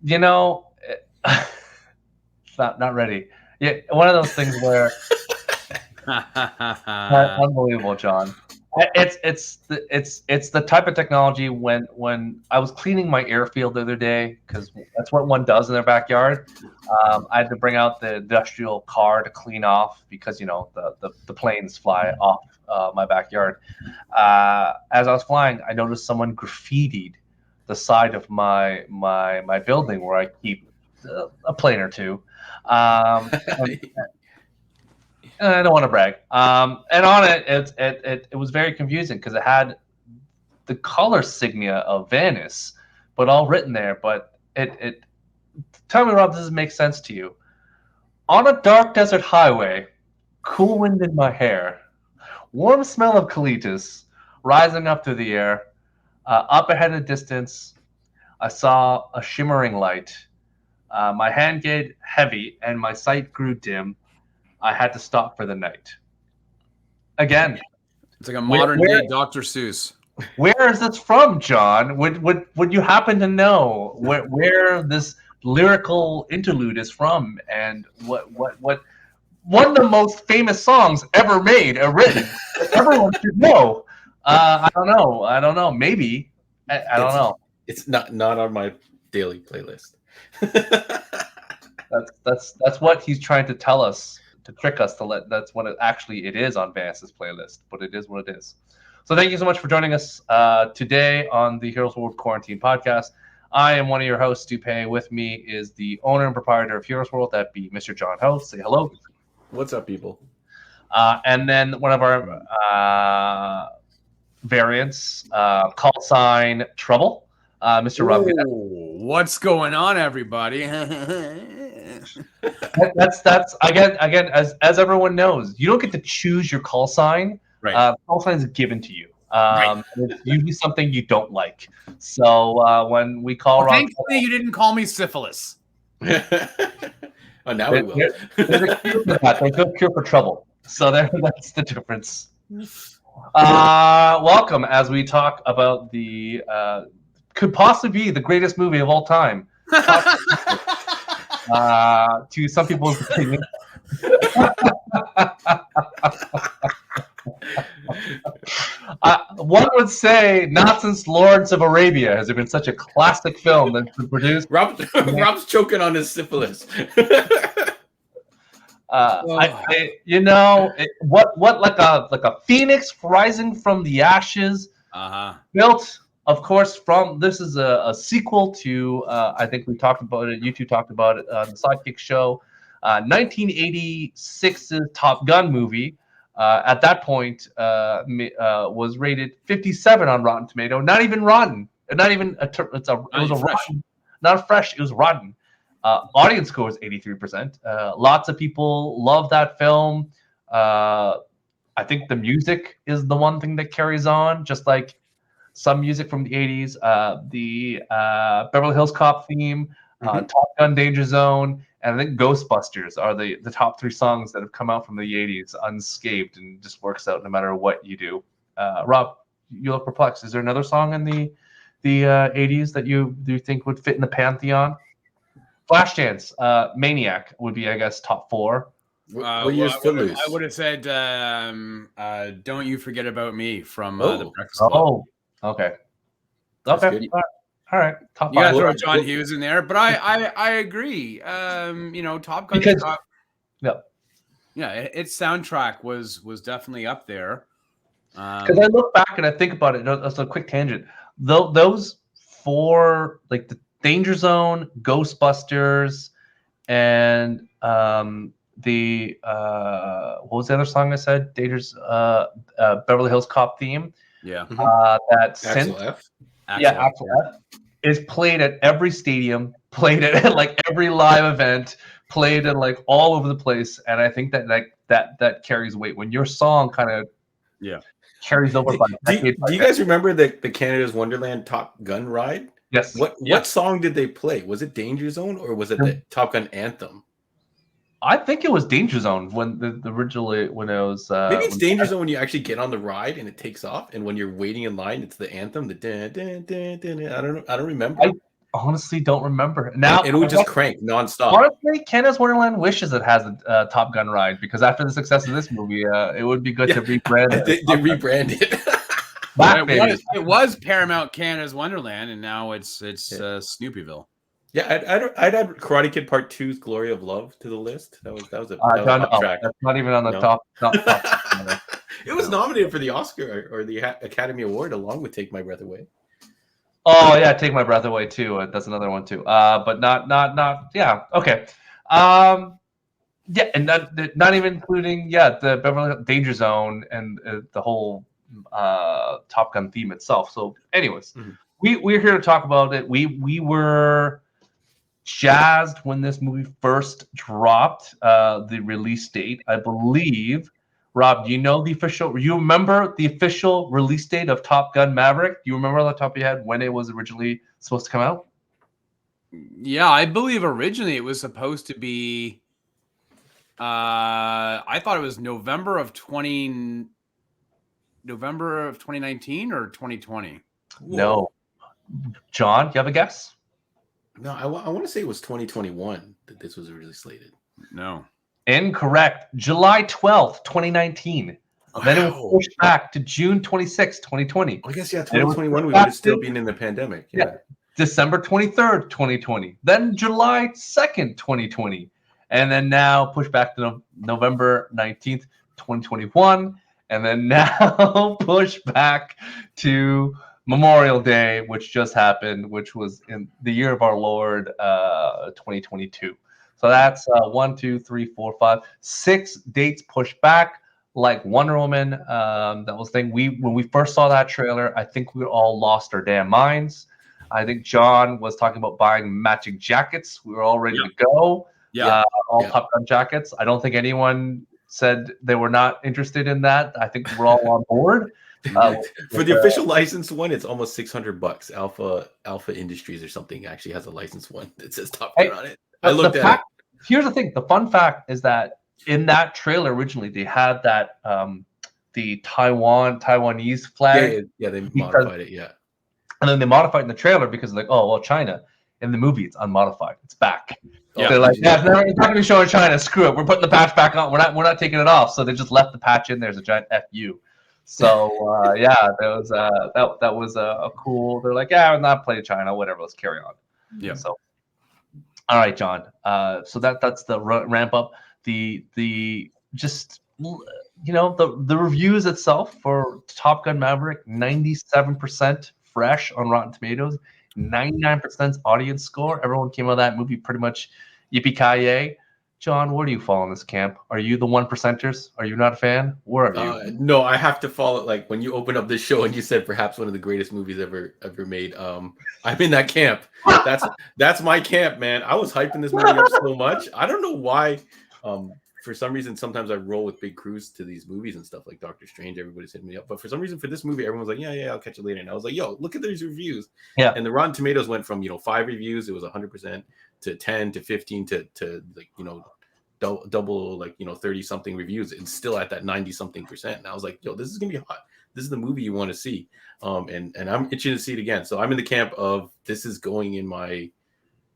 You know, it's not ready. Yeah, one of those things where unbelievable, John. It's the type of technology when I was cleaning my airfield the other day because that's what one does in their backyard. I had to bring out the industrial car to clean off because the planes fly off my backyard. As I was flying, I noticed someone graffitied the side of my building where I keep a plane or two. And I don't want to brag. And on it, it was very confusing because it had the color signia of Venice, but all written there. But it tell me, Rob, does this make sense to you? On a dark desert highway, cool wind in my hair, warm smell of colitis rising up through the air. Up ahead in the distance, I saw a shimmering light. My hand get heavy and my sight grew dim. I had to stop for the night. Again, It's like a modern day Dr. Seuss. where is this from, John? Would you happen to know where this lyrical interlude is from, and what one of the most famous songs ever made or written? Everyone should know. I don't know. I don't know. Maybe I don't know. It's not on my daily playlist. That's what he's trying to tell us, to trick us to let. That's what it is on Vance's playlist, but it is what it is. So thank you so much for joining us today on the Heroes World Quarantine podcast. I am one of your hosts, Dupay. With me is the owner and proprietor of Heroes World, that'd be Mr. John Host. Say hello. What's up, people? And then one of our variants, call sign Trouble, Mr. Rob. What's going on, everybody? That's again as everyone knows, you don't get to choose your call sign. Right. Call sign is given to you. It's usually something you don't like. So when we call Rob, thankfully you didn't call me syphilis. Oh, now we will. There's a cure for that. There's no cure for trouble. So that's the difference. Welcome as we talk about the could possibly be the greatest movie of all time. To some people's opinion. One would say not since Lawrence of Arabia has there been such a classic film that's been produced. Rob's choking on his syphilis. What like a phoenix rising from the ashes, built, of course, from this is a sequel to I think we talked about it. You two talked about it on the Sidekick show, 1986's Top Gun movie. At that point, was rated 57 on Rotten Tomato. Not even rotten. Not even it was a rotten. Not fresh. It was rotten. Audience score was 83%. Lots of people love that film. I think the music is the one thing that carries on, just like some music from the 80s. The Beverly Hills Cop theme, Top Gun, Danger Zone, and I think Ghostbusters are the top three songs that have come out from the 80s unscathed and just works out no matter what you do. Rob, you look perplexed. Is there another song in the 80s that you think would fit in the pantheon? Flashdance, Maniac would be, I guess, top four. I would have said Don't You Forget About Me from The Breakfast Club. Oh, okay. Okay. All right. Top you five. gotta throw John Hughes in there, but I agree. Top Gun. Its soundtrack was definitely up there. Because I look back and I think about it. That's a quick tangent. Those four, like the Danger Zone, Ghostbusters, and the what was the other song I said? Beverly Hills Cop theme. Yeah. That Axel F. Axel F. is played at every stadium, played at like every live event, played at like all over the place, and I think that carries weight when your song kind of carries over. Do you guys remember the Canada's Wonderland Top Gun ride? Yes. What song did they play? Was it Danger Zone or was it the Top Gun anthem? I think it was Danger Zone when originally when it was. Maybe it's Danger Zone when you actually get on the ride and it takes off, and when you're waiting in line, it's the anthem. The dun, dun, dun, dun, dun. I don't know. I don't remember. honestly don't remember. Now and it would just crank nonstop. Honestly, Canada's Wonderland wishes it has a Top Gun ride, because after the success of this movie, it would be good to rebrand it. They rebrand it. It was Paramount Canada's Wonderland, and now it's Snoopyville. Yeah, I'd add Karate Kid Part 2's Glory of Love to the list. That was a track. That's not even on the top. It was nominated for the Oscar or the Academy Award along with Take My Breath Away. Oh yeah, Take My Breath Away too. That's another one too. But not. Yeah. Okay. Yeah, and not even including the Beverly Danger Zone and the whole Top Gun theme itself. So, anyways, we're here to talk about it. We were jazzed when this movie first dropped. The release date, I believe. Rob, do you know the official? You remember the official release date of Top Gun Maverick? Do you remember on the top of your head when it was originally supposed to come out? Yeah, I believe originally it was supposed to be. I thought it was November of 2019 or 2020. No, John, do you have a guess? No, I want to say it was 2021 that this was originally slated. No. Incorrect. July 12th, 2019. Wow. Then it was pushed back to June 26th, 2020. I guess, 2021, we would have still been in the pandemic. Yeah. December 23rd, 2020. Then July 2nd, 2020. And then now pushed back to November 19th, 2021. And then now pushed back to Memorial Day, which just happened, which was in the year of our Lord, 2022. So that's 1, 2, 3, 4, 5, 6 dates pushed back, like Wonder Woman. That was the thing. When we first saw that trailer, I think we all lost our damn minds. I think John was talking about buying matching jackets. We were all ready to go. Top Gun jackets. I don't think anyone said they were not interested in that. I think we're all on board. For the official licensed one, it's almost $600. Alpha Industries or something actually has a licensed one that says Top Gun on it. I looked at it. Here's the thing. The fun fact is that in that trailer originally, they had that the Taiwanese flag. Yeah, they modified it. Yeah, and then they modified in the trailer because like, oh well, China. In the movie, it's unmodified. It's back. They're like, it's not going to be showing China. Screw it. We're putting the patch back on. We're not taking it off. So they just left the patch in. There's a giant FU. So that was a cool. They're like, I'm not playing China. Whatever. Let's carry on. Yeah. So, all right, John. So that's the ramp up. The just the reviews itself for Top Gun Maverick, 97% fresh on Rotten Tomatoes. 99% audience score. Everyone came out of that movie pretty much yippee-ki-yay. John, where do you fall in this camp? Are you the 1%ers? Are you not a fan? Where are you? No, I have to follow. Like when you open up this show and you said perhaps one of the greatest movies ever made. I'm in that camp. That's my camp, man. I was hyping this movie up so much. I don't know why. For some reason, sometimes I roll with big crews to these movies and stuff like Doctor Strange. Everybody's hitting me up. But for some reason, for this movie, everyone's like, yeah, I'll catch it later. And I was like, yo, look at these reviews. Yeah. And the Rotten Tomatoes went from, 5 reviews, it was 100%, to 10 to 15 to like, double, like, 30 something reviews. And still at that 90 something percent. And I was like, yo, this is going to be hot. This is the movie you want to see. And I'm itching to see it again. So I'm in the camp of this is going in my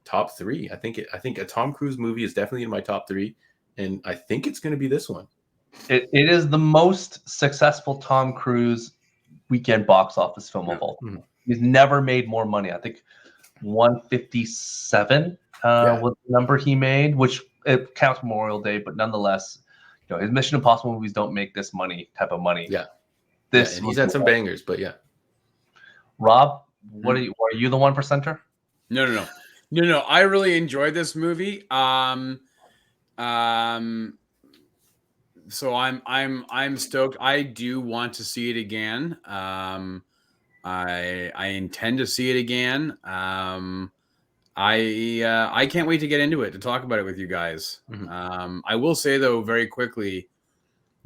top 3. I think a Tom Cruise movie is definitely in my top 3. And I think it's going to be this one. It is the most successful Tom Cruise weekend box office film of all. Mm-hmm. He's never made more money. I think 157 was the number he made, which it counts Memorial Day, but nonetheless, his Mission Impossible movies don't make this type of money. Yeah, and he's had some bangers, but yeah. Rob, what are you? Are you the 1%er? No. I really enjoyed this movie. So I'm stoked. I do want to see it again. I intend to see it again. I can't wait to get into it, to talk about it with you guys. Mm-hmm. I will say though, very quickly,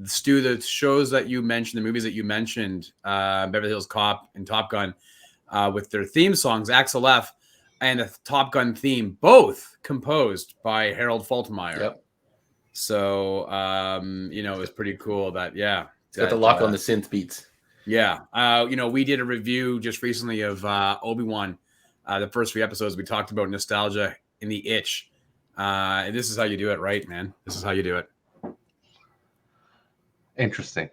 Stu, the shows that you mentioned, the movies that you mentioned, Beverly Hills Cop and Top Gun, with their theme songs, Axel F and the Top Gun theme, both composed by Harold Faltermeyer. Yep. So, it was pretty cool that, got the lock on the synth beats. Yeah. We did a review just recently of Obi-Wan the first 3 episodes, we talked about nostalgia and the itch. And this is how you do it, right, man? This is how you do it. Interesting.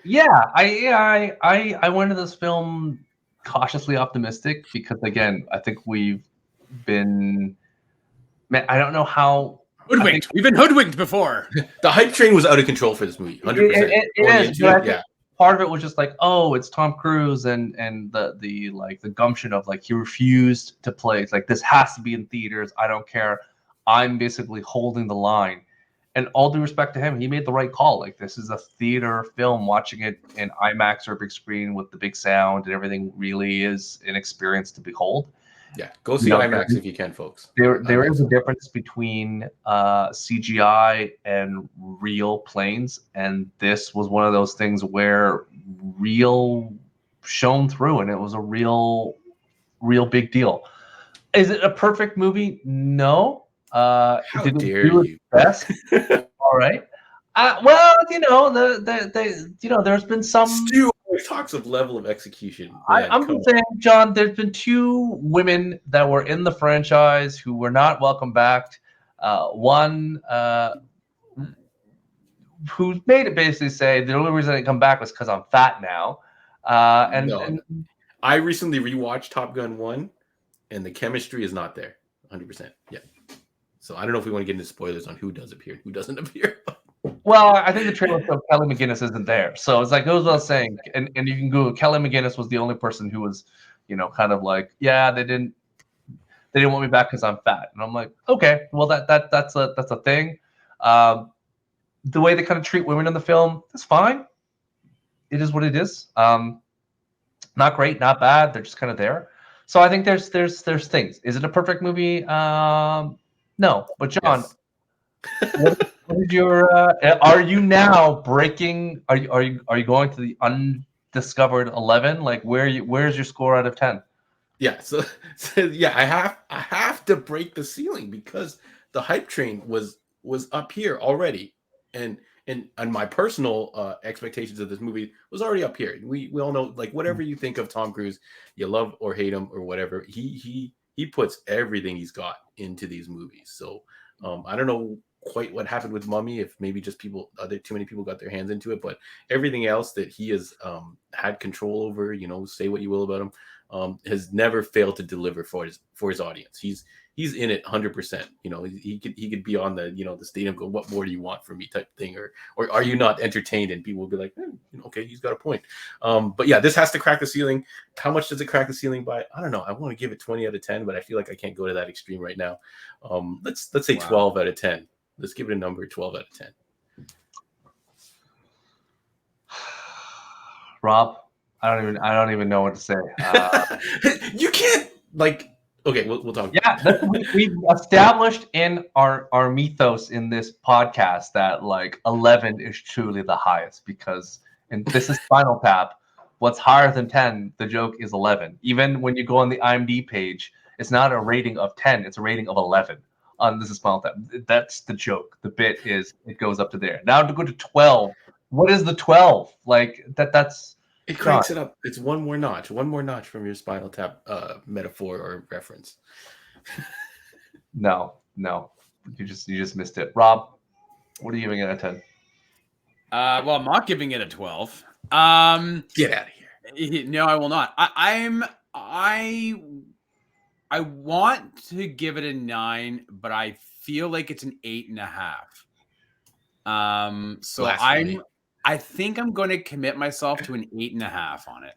Yeah, I went to this film cautiously optimistic because, again, I think we've been. Man, I don't know how. Hoodwinked. We've been hoodwinked before. The hype train was out of control for this movie. 100%. It is, but I think part of it was just like, oh, it's Tom Cruise, and the gumption of like he refused to play. It's like, this has to be in theaters. I don't care. I'm basically holding the line. And all due respect to him, he made the right call. Like, this is a theater film. Watching it in IMAX or big screen with the big sound and everything really is an experience to behold. Yeah, go see IMAX if you can, folks. There is a difference between CGI and real planes, and this was one of those things where real shone through, and it was a real big deal. Is it a perfect movie? No. How did dare it do you? its best? All right. Well, there's been some. Stu always talks of level of execution. I'm saying, John, there's been 2 women that were in the franchise who were not welcome back. One who made it basically say the only reason I didn't come back was because I'm fat now. And I recently rewatched Top Gun 1, and the chemistry is not there. 100%. Yeah. So I don't know if we want to get into spoilers on who does appear and who doesn't appear. Well, I think the trailer shows Kelly McGinnis isn't there. So it's like, goes without saying. And you can Google, Kelly McGinnis was the only person who was, kind of like, yeah, they didn't want me back because I'm fat. And I'm like, okay, well, that's a thing. The way they kind of treat women in the film is fine. It is what it is. Not great, not bad. They're just kind of there. So I think there's things. Is it a perfect movie? No. But John, Yes. what is your? Are you now breaking? Are you going to the undiscovered 11? Like, where's your score out of 10? Yeah. So yeah, I have to break the ceiling because the hype train was up here already, and my personal expectations of this movie was already up here. We all know, like, whatever you think of Tom Cruise, you love or hate him or whatever, he puts everything he's got into these movies. So I don't know quite what happened with Mummy, if maybe just too many people got their hands into it, but everything else that he has had control over, say what you will about him, has never failed to deliver for his audience. He's in it 100%. He could be on the the stadium go, what more do you want from me type thing, or are you not entertained? And people will be like, okay, he's got a point. But yeah, this has to crack the ceiling. How much does it crack the ceiling by? I don't know. I want to give it 20 out of 10, but I feel like I can't go to that extreme right now. Let's say 12 out of 10. Let's give it a number, 12 out of 10. Rob, I don't even know what to say. You can't, like. Okay, we'll talk. Yeah, we've established in our mythos in this podcast that like 11 is truly the highest, because, and this is Spinal Tap, what's higher than 10, the joke is 11. Even when you go on the IMDb page, it's not a rating of 10, it's a rating of 11 on This is Spinal Tap. That's the joke. The bit is it goes up to there. Now to go to 12, what is the 12? Like that's it cranks it up. It's one more notch from your Spinal Tap metaphor or reference. No, you just missed it. Rob, what are you giving it a 10? Well, I'm not giving it a 12. Get out of here. No, I will not. I want to give it a 9, but I feel like it's an 8.5. So I think I'm going to commit myself to an 8.5 on it.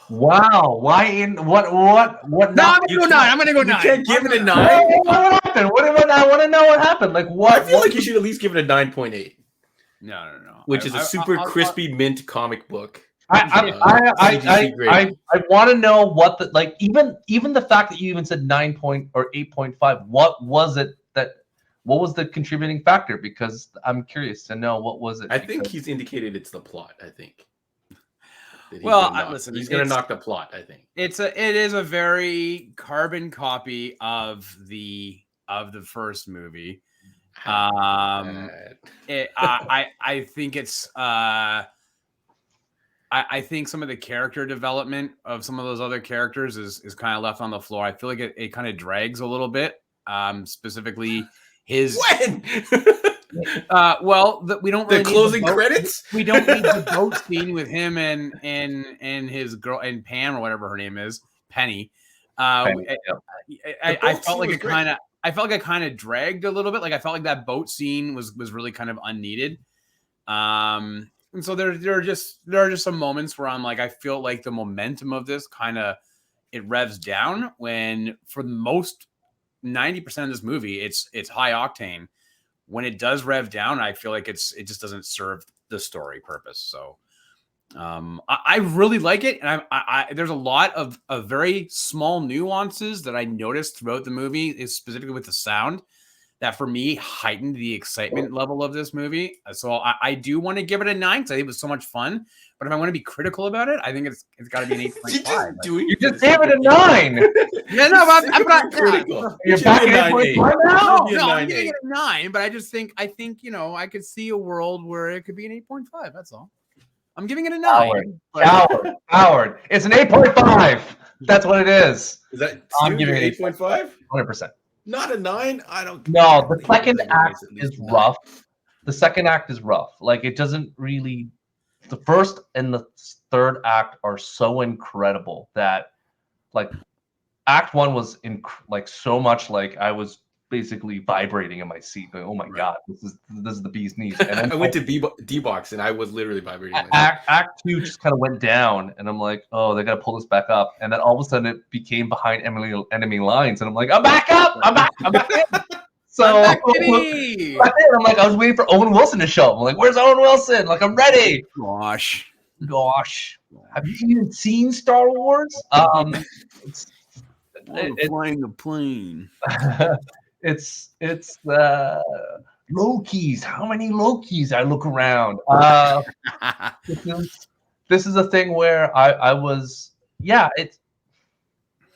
Wow! Why in what? No, I'm gonna go 9. I'm gonna go 9. You can't give it a 9. What happened? I want to know what happened. Like what? I feel like you should at least give it a 9.8. No. Which is a super crispy mint comic book. I want to know what the, like, even the fact that you even said 9 or 8.5. What was it that? What was the contributing factor? Because I'm curious to know what was it. I think he's indicated it's the plot. I think. Well, listen, he's going to knock the plot. I think it is a very carbon copy of the first movie. I think it's I think some of the character development of some of those other characters is kind of left on the floor. I feel like it kind of drags a little bit. Specifically, his When we don't really the closing need the credits. We don't need the boat scene with him and his girl and Pam or whatever her name is, Penny. Penny, I felt like it kind of. I felt like it kind of dragged a little bit. Like I felt like that boat scene was really kind of unneeded. And so there are just some moments where I'm like, I feel like the momentum of this kind of it revs down when for the most 90% of this movie, it's high octane. When it does rev down, I feel like it just doesn't serve the story purpose. So I really like it. And I there's a lot of very small nuances that I noticed throughout the movie, is specifically with the sound, that for me heightened the excitement level of this movie. So I do want to give it a 9 because I think it was so much fun. But if I want to be critical about it, I think it's got to be an 8.5. You just gave it a 9. Yeah, no, I'm not critical. You're back at 8.5 now? No, I'm giving it a 9. But I think I could see a world where it could be an 8.5. That's all. I'm giving it a 9. Howard. It's an 8.5. That's what it is. Is that I'm giving it 8.5? 100%. Not a 9. I don't. No, the second act is rough. The second act is rough. Like it doesn't really. The first and the third act are so incredible that, like, Act 1 was like so much like I was basically vibrating in my seat. Going, oh my god, this is the bee's knees. And then I went to D-box and I was literally vibrating. Act 2 just kind of went down, and I'm like, oh, they got to pull this back up. And then all of a sudden, it became behind enemy lines, and I'm like, I'm back up, I'm back in. So I'm like, I was waiting for Owen Wilson to show up. I'm like, where's Owen Wilson? Like, I'm ready. Gosh. Have you even seen Star Wars? Flying the plane. It's Lokis. How many Lokis? I look around. This is a thing where I was,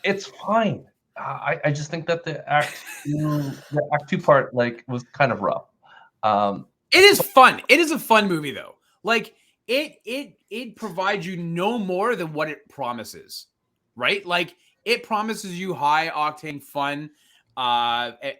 it's fine. I just think that the act 2 part was kind of rough. It is fun. It is a fun movie though. Like it provides you no more than what it promises, right? Like it promises you high octane fun.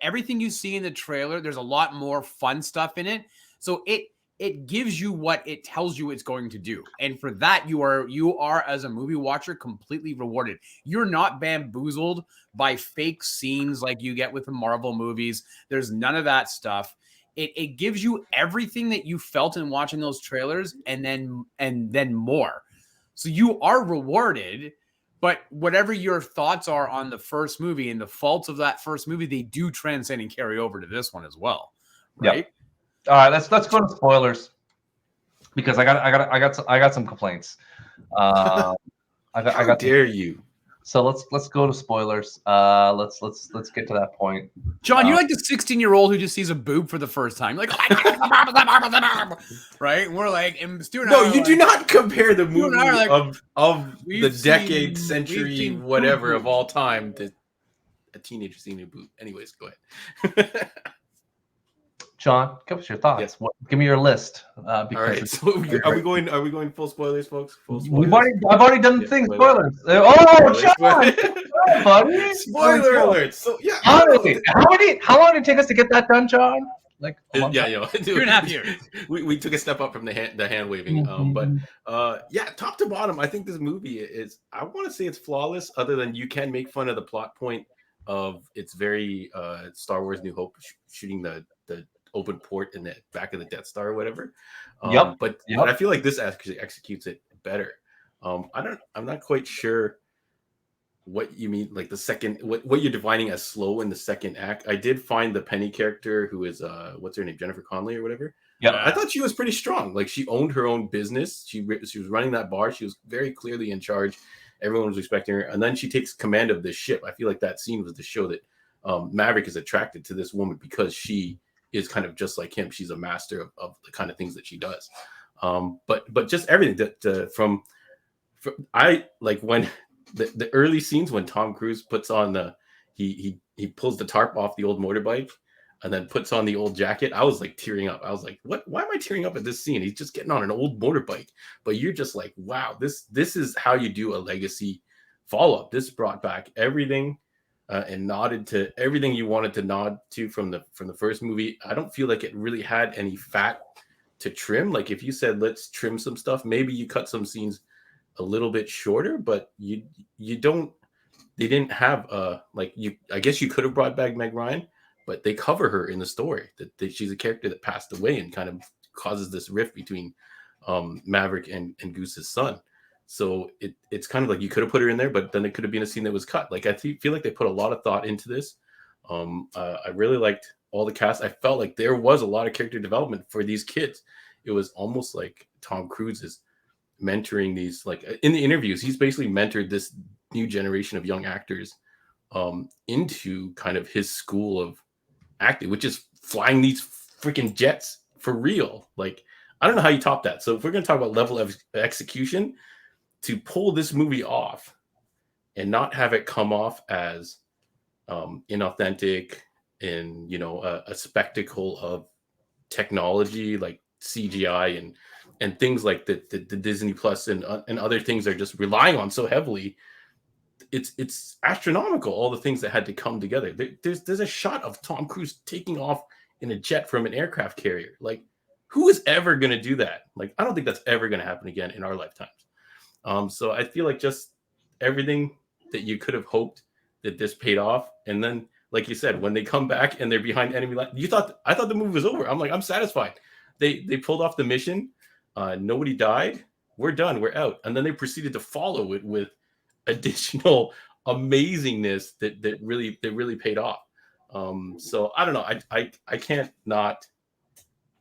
Everything you see in the trailer, there's a lot more fun stuff in it. So it gives you what it tells you it's going to do. And for that, you are as a movie watcher completely rewarded. You're not bamboozled by fake scenes like you get with the Marvel movies. There's none of that stuff. It gives you everything that you felt in watching those trailers and then more. So you are rewarded. But whatever your thoughts are on the first movie and the faults of that first movie, they do transcend and carry over to this one as well, right? Yep. All right, let's go to spoilers because I got some complaints. How dare you? So let's go to spoilers. Let's get to that point. John, you're like the 16-year-old who just sees a boob for the first time. You're like, right? And we're like, and Stu and no, I you like, do not compare the movie like, of the decade, century, whatever of all time to a teenager seeing a boob. Anyways, go ahead. John, give us your thoughts. Yeah. Give me your list. All right. So are we going full spoilers, folks? Full spoilers? I've already done the thing. Spoilers. John! Buddy. Spoiler alert. So yeah. How long did it take us to get that done, John? Like 2.5 years. We took a step up from the hand waving. But top to bottom, I think this movie is. I want to say it's flawless. Other than you can make fun of the plot point of it's very Star Wars: New Hope shooting the open port in the back of the Death Star or whatever. But I feel like this actually executes it better. I'm not quite sure what you mean, like the second, what you're defining as slow in the second act. I did find the Penny character, who is what's her name, Jennifer Connelly or whatever. Yeah, I thought she was pretty strong. Like she owned her own business. She was running that bar. She was very clearly in charge. Everyone was respecting her, and then she takes command of this ship. I feel like that scene was to show that Maverick is attracted to this woman because she is kind of just like him. She's a master of the kind of things that she does. But just everything that from I like when the early scenes when Tom Cruise puts on he pulls the tarp off the old motorbike and then puts on the old jacket, I was like tearing up. I was like, what? Why am I tearing up at this scene? He's just getting on an old motorbike. But you're just like, wow, this is how you do a legacy follow-up. This brought back everything and nodded to everything you wanted to nod to from the first movie. I don't feel like it really had any fat to trim. Like if you said, let's trim some stuff, maybe you cut some scenes a little bit shorter, but you don't, they didn't have I guess you could have brought back Meg Ryan, but they cover her in the story that she's a character that passed away and kind of causes this rift between Maverick and Goose's son. So it's kind of like you could have put her in there, but then it could have been a scene that was cut. Like I feel like they put a lot of thought into this. I really liked all the cast. I felt like there was a lot of character development for these kids. It was almost like Tom Cruise is mentoring these, like in the interviews, he's basically mentored this new generation of young actors into kind of his school of acting, which is flying these freaking jets for real. Like, I don't know how you top that. So if we're going to talk about level of execution, to pull this movie off and not have it come off as inauthentic and, you know, a spectacle of technology like CGI and things like the Disney Plus and other things are just relying on so heavily. It's astronomical, all the things that had to come together. There's a shot of Tom Cruise taking off in a jet from an aircraft carrier. Like, who is ever going to do that? Like, I don't think that's ever going to happen again in our lifetimes. So I feel like just everything that you could have hoped that this paid off. And then, like you said, when they come back and they're behind enemy line, I thought the movie was over. I'm like, I'm satisfied. They pulled off the mission. Nobody died. We're done. We're out. And then they proceeded to follow it with additional amazingness that really paid off. So I don't know. I can't not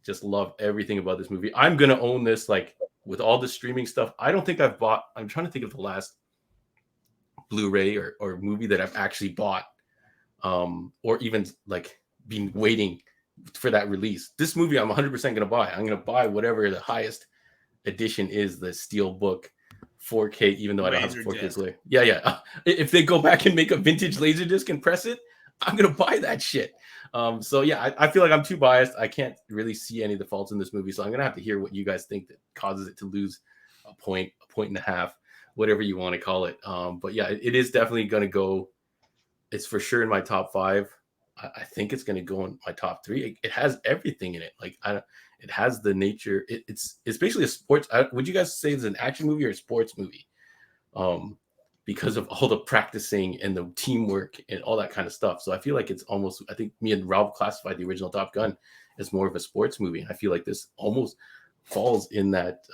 just love everything about this movie. I'm gonna own this, like, with all the streaming stuff. I don't think I've bought. I'm trying to think of the last Blu-ray or movie that I've actually bought, or even like been waiting for that release. This movie I'm 100% gonna buy. I'm gonna buy whatever the highest edition is, the Steelbook 4K, even though I don't have a 4K player. Yeah. If they go back and make a vintage Laserdisc and press it, I'm gonna buy that shit. So yeah, I feel like I'm too biased. I can't really see any of the faults in this movie, so I'm gonna have to hear what you guys think that causes it to lose a point and a half, whatever you want to call it. But yeah, it is definitely gonna go. It's for sure in my top 5. I think it's gonna go in my top 3. It has everything in it. Like it has the nature. It's basically a sports. Would you guys say it's an action movie or a sports movie? Because of all the practicing and the teamwork and all that kind of stuff. So I feel like it's almost, I think me and Rob classified the original Top Gun as more of a sports movie. And I feel like this almost falls in that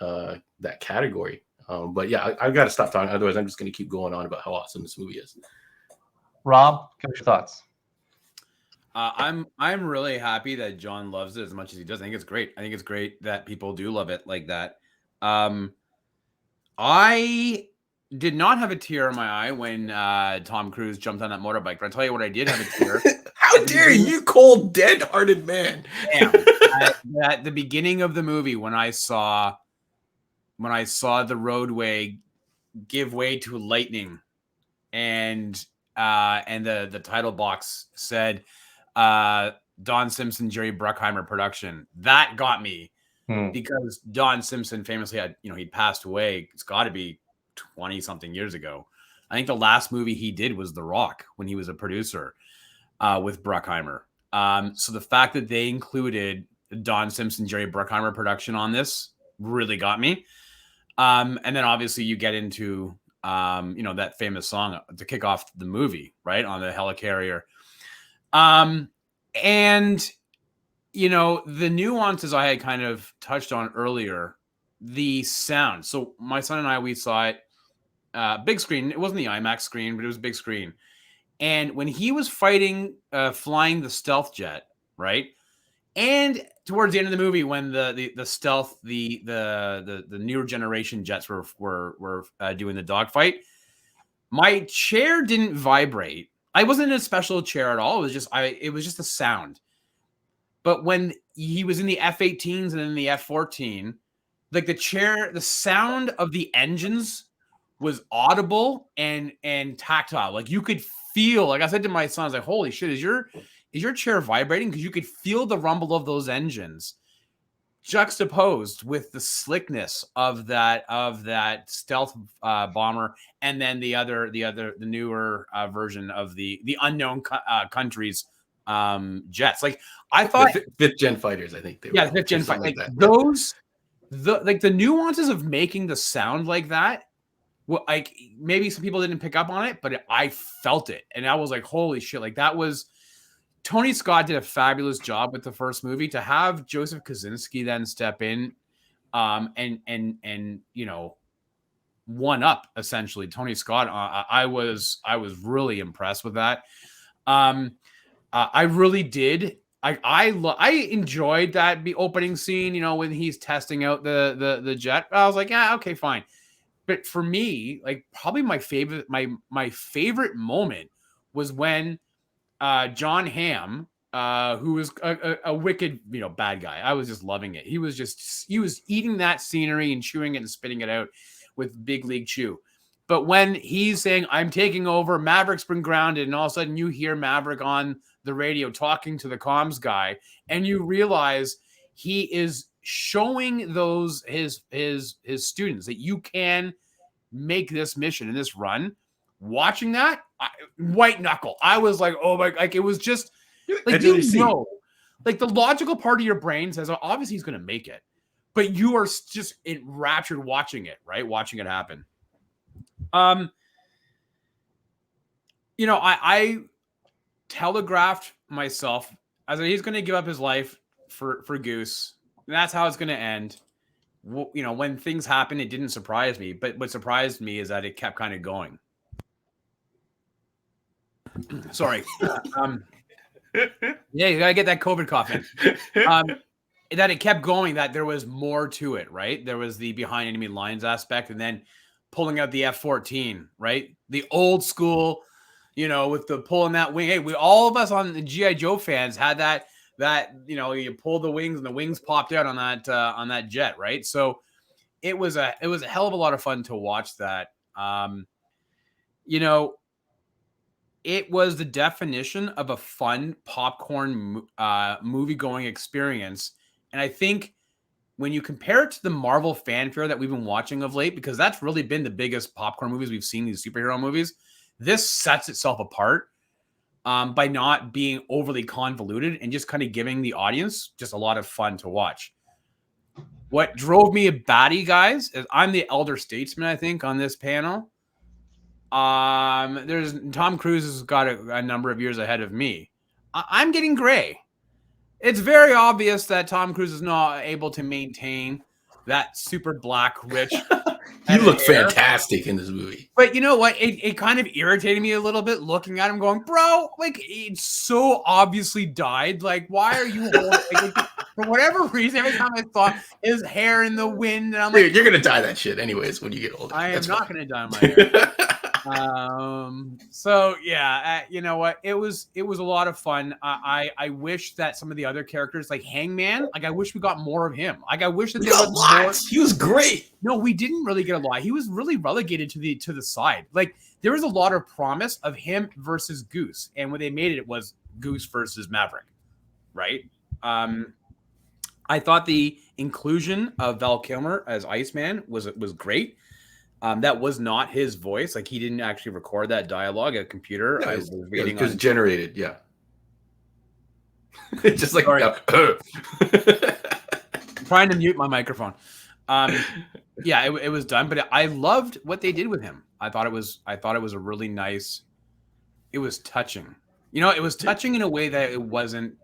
category. But yeah, I've got to stop talking. Otherwise, I'm just going to keep going on about how awesome this movie is. Rob, give us your thoughts. I'm really happy that John loves it as much as he does. I think it's great. I think it's great that people do love it like that. I did not have a tear in my eye when Tom Cruise jumped on that motorbike, but I'll tell you what, I did have a tear. How dare you, cold, dead-hearted man? At the beginning of the movie, when I saw the roadway give way to lightning, and the title box said Don Simpson, Jerry Bruckheimer production, that got me because Don Simpson famously had, he'd passed away. It's got to be 20 something years ago. I think the last movie he did was The Rock when he was a producer with Bruckheimer. So the fact that they included Don Simpson, Jerry Bruckheimer production on this really got me. And then obviously you get into that famous song to kick off the movie, right, on the helicarrier. And the nuances I had kind of touched on earlier, the sound. So my son and I, we saw it big screen. It wasn't the IMAX screen, but it was a big screen. And when he was fighting, flying the stealth jet, right? And towards the end of the movie, when the stealth, the newer generation jets were doing the dogfight, my chair didn't vibrate. I wasn't in a special chair at all. It was just the sound. But when he was in the F-18s and then the F-14, like the sound of the engines was audible and tactile. Like you could feel, like I said to my son, I was like, holy shit, is is your chair vibrating? Because you could feel the rumble of those engines juxtaposed with the slickness of that stealth bomber, and then the newer version of the unknown countries jets. Like I thought, the fifth gen fighters, I think they yeah, were. fifth gen fight, Like like that. those, the nuances of making the sound like that. Well, like maybe some people didn't pick up on it, but I felt it, and I was like, holy shit! Like that was. Tony Scott did a fabulous job with the first movie. To have Joseph Kosinski then step in, and you know, one up essentially Tony Scott. I was really impressed with that. I really did. I enjoyed that opening scene. You know, when he's testing out the jet. I was like, yeah, okay, fine. But for me, like probably my favorite moment was when John Hamm, who was a wicked, you know, bad guy. I was just loving it. He was eating that scenery and chewing it and spitting it out with Big League Chew. But when he's saying, I'm taking over, Maverick's been grounded, and all of a sudden you hear Maverick on the radio talking to the comms guy, and you realize he is showing his students that you can make this mission and this run. Watching that, white knuckle. I was like, oh my, like it was just like, you know, like the logical part of your brain says, oh, obviously he's going to make it, but you are just enraptured watching it, right? Watching it happen. You know, I telegraphed myself. I said, he's going to give up his life for Goose. And that's how it's going to end. Well, you know, when things happen, it didn't surprise me, but what surprised me is that it kept kind of going. Sorry. Yeah, you gotta get that COVID cough in. That it kept going, that there was more to it, right? There was the behind enemy lines aspect, and then pulling out the F-14, right? The old school, you know, with the pulling that wing. Hey, all of us on the G.I. Joe fans had that, you know, you pull the wings and the wings popped out on that jet, right? So it was a hell of a lot of fun to watch that. You know, it was the definition of a fun popcorn movie-going experience. And I think when you compare it to the Marvel fanfare that we've been watching of late, because that's really been the biggest popcorn movies we've seen, these superhero movies, this sets itself apart by not being overly convoluted and just kind of giving the audience just a lot of fun to watch. What drove me a batty, guys, is I'm the elder statesman, I think, on this panel. There's Tom Cruise has got a number of years ahead of me. I'm getting gray. It's very obvious that Tom Cruise is not able to maintain that super black, rich. You look fantastic in this movie. But you know what? It kind of irritated me a little bit looking at him going, bro, like it's so obviously dyed. Like, why are you holding, like, for whatever reason, every time I thought his hair in the wind, and I'm like, dude, you're gonna dye that shit anyways when you get older. I am not gonna dye my hair. So yeah, you know what? It was a lot of fun. I wish that some of the other characters, like Hangman, like I wish we got more of him. Like I wish that there was more. He was great. No, we didn't really get a lot. He was really relegated to the side. Like there was a lot of promise of him versus Goose, and when they made it, it was Goose versus Maverick, right? I thought the inclusion of Val Kilmer as Iceman was great. That was not his voice. Like he didn't actually record that dialogue at a computer. Yeah, I was reading it was generated. Yeah. It's just like I'm trying to mute my microphone. Yeah, it was done, but I loved what they did with him. I thought it was a really nice. It was touching. You know, it was touching in a way that it wasn't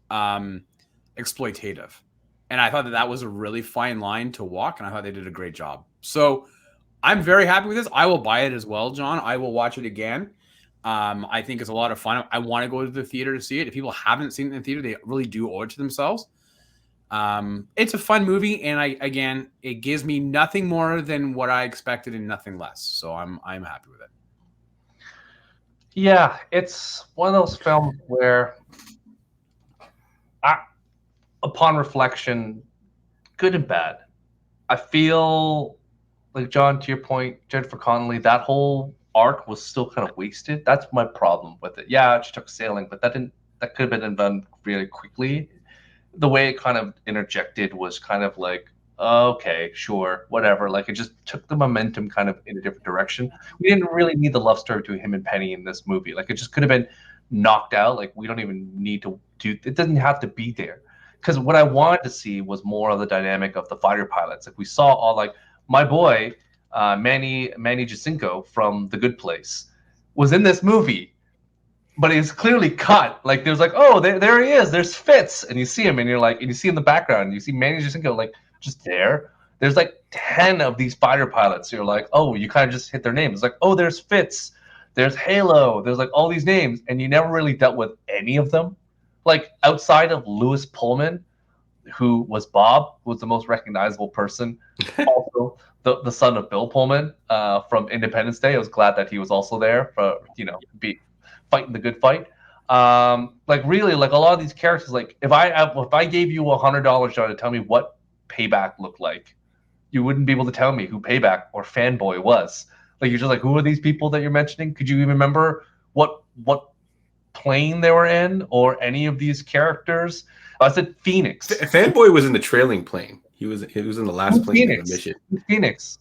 exploitative, and I thought that was a really fine line to walk. And I thought they did a great job. So. I'm very happy with this. I will buy it as well, John. I will watch it again. I think it's a lot of fun. I want to go to the theater to see it. If people haven't seen it in the theater, they really do owe it to themselves. It's a fun movie, and it gives me nothing more than what I expected and nothing less. So I'm happy with it. Yeah, it's one of those films where, upon reflection, good and bad, I feel. Like, John, to your point, Jennifer Connelly, that whole arc was still kind of wasted. That's my problem with it. Yeah, she took sailing, but that didn't that could have been done really quickly. The way it kind of interjected was kind of like, okay, sure, whatever. Like it just took the momentum kind of in a different direction. We didn't really need the love story between him and Penny in this movie. Like it just could have been knocked out. Like we don't even need to do. It doesn't have to be there. Because what I wanted to see was more of the dynamic of the fighter pilots. Like we saw all like my boy Manny Jacinto from The Good Place was in this movie, but he's clearly cut. Like there's like, oh, there he is. There's Fitz, and you see him, and you're like, and you see in the background, and you see Manny Jacinto like just there. There's like 10 of these fighter pilots. You're like, oh, you kind of just hit their names. It's like, oh, there's Fitz, there's Halo, there's like all these names, and you never really dealt with any of them. Like outside of Lewis Pullman, who was Bob, who was the most recognizable person. Also, the son of Bill Pullman from Independence Day. I was glad that he was also there for fighting the good fight. Like really, like a lot of these characters. Like if I gave you $100, John, to tell me what Payback looked like, you wouldn't be able to tell me who Payback or Fanboy was. Like you're just like, who are these people that you're mentioning? Could you even remember what plane they were in or any of these characters? I said Phoenix. Fanboy was in the trailing plane. He was in the last plane Phoenix. of the mission. Phoenix.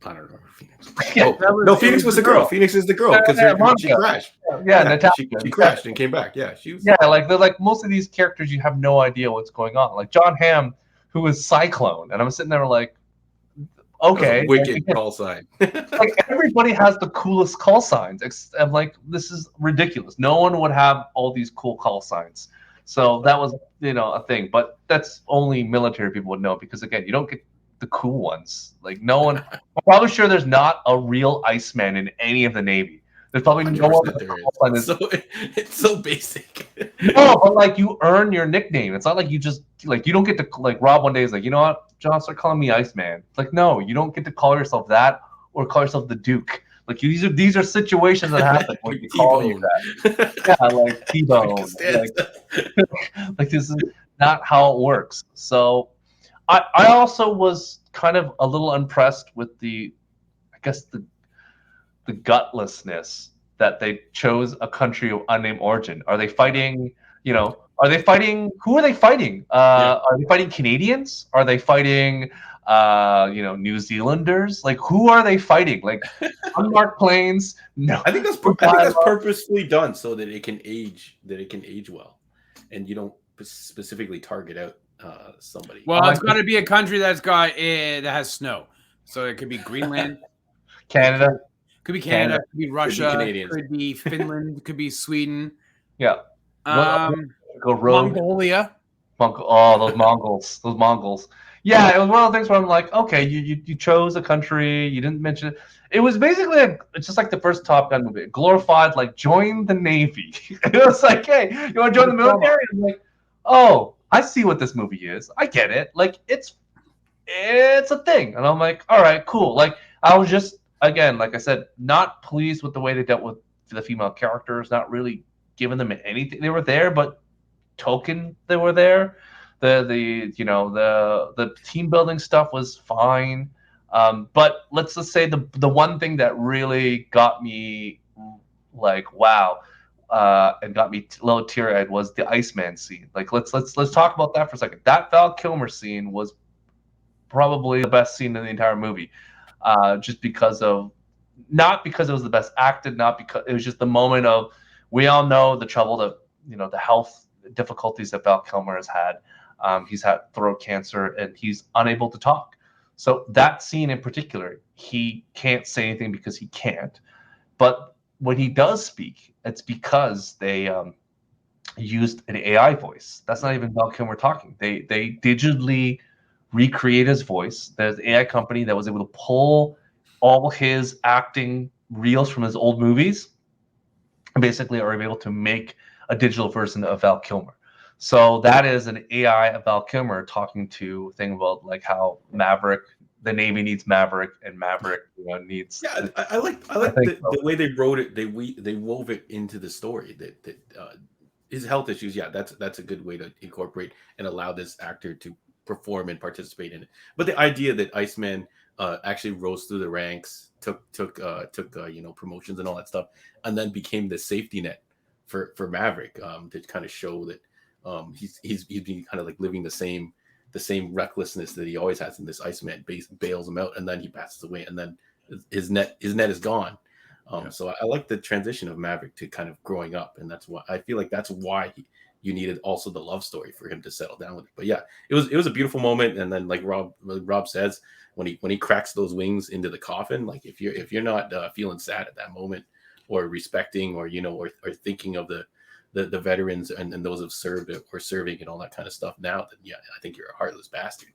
I don't know Phoenix. No, Phoenix was the girl. Phoenix is the girl because she crashed. She crashed and came back. Yeah, she was. Yeah, like they're like most of these characters, you have no idea what's going on. Like John Hamm, who was Cyclone, and I'm sitting there like, okay, wicked call sign. Like everybody has the coolest call signs. I'm like, this is ridiculous. No one would have all these cool call signs. So that was, a thing. But that's only military people would know because again, you don't get the cool ones. Like no one. I'm probably sure there's not a real Iceman in any of the Navy. There's probably no one. It's so basic. No, but like you earn your nickname. It's not like you just like you don't get to like Rob one day is like, you know what, John, start calling me Iceman. It's like no, you don't get to call yourself that or call yourself the Duke. Like these are situations that happen when you call you that. Yeah, like T-Bone. Like this is not how it works. So I also was kind of a little impressed with the gutlessness that they chose a country of unnamed origin. Are they fighting, are they fighting? Who are they fighting? Are they fighting Canadians? Are they fighting, New Zealanders? Like, who are they fighting? Like, unmarked planes? No. I think that's purposefully done so that it can age well, and you don't specifically target out somebody. Well, it's got to be a country that has snow, so it could be Greenland, Canada. Could be Canada, could be Russia, could be Finland, could be Sweden. Yeah. Go rogue. Mongolia. Those Mongols. Yeah, it was one of the things where I'm like, okay, you chose a country, you didn't mention it. It was basically it's just like the first Top Gun movie, glorified like join the Navy. It was like, hey, you want to join the military? I'm like, oh, I see what this movie is. I get it. Like it's a thing, and I'm like, all right, cool. Like I was just. Again, like I said, not pleased with the way they dealt with the female characters, not really giving them anything. They were there, but token they were there. The team building stuff was fine. But let's just say the one thing that really got me like wow, and got me a little teary-eyed was the Iceman scene. Like let's talk about that for a second. That Val Kilmer scene was probably the best scene in the entire movie. Just because of, not because it was the best acted, not because it was just the moment of, we all know the trouble that, the health difficulties that Val Kilmer has had. He's had throat cancer and he's unable to talk. So that scene in particular, he can't say anything because he can't. But when he does speak, it's because they used an AI voice. That's not even Val Kilmer talking. They digitally recreate his voice. There's an AI company that was able to pull all his acting reels from his old movies and basically are able to make a digital version of Val Kilmer. So that is an AI of Val Kilmer talking to thing about like how Maverick, the Navy needs Maverick, and Maverick needs. Yeah, I like the way they wrote it. They wove it into the story that his health issues. Yeah, that's a good way to incorporate and allow this actor to perform and participate in it. But the idea that Iceman actually rose through the ranks, took promotions and all that stuff, and then became the safety net for Maverick, to kind of show that he's been kind of like living the same recklessness that he always has, and this Iceman bails him out, and then he passes away, and then his net is gone. So I like the transition of Maverick to kind of growing up, and that's why I feel like that's why you needed also the love story for him to settle down with it. But yeah, it was a beautiful moment. And then like Rob says, when he cracks those wings into the coffin, like if you're not feeling sad at that moment, or respecting, or or thinking of the veterans and those who've served or serving and all that kind of stuff now, then yeah, I think you're a heartless bastard.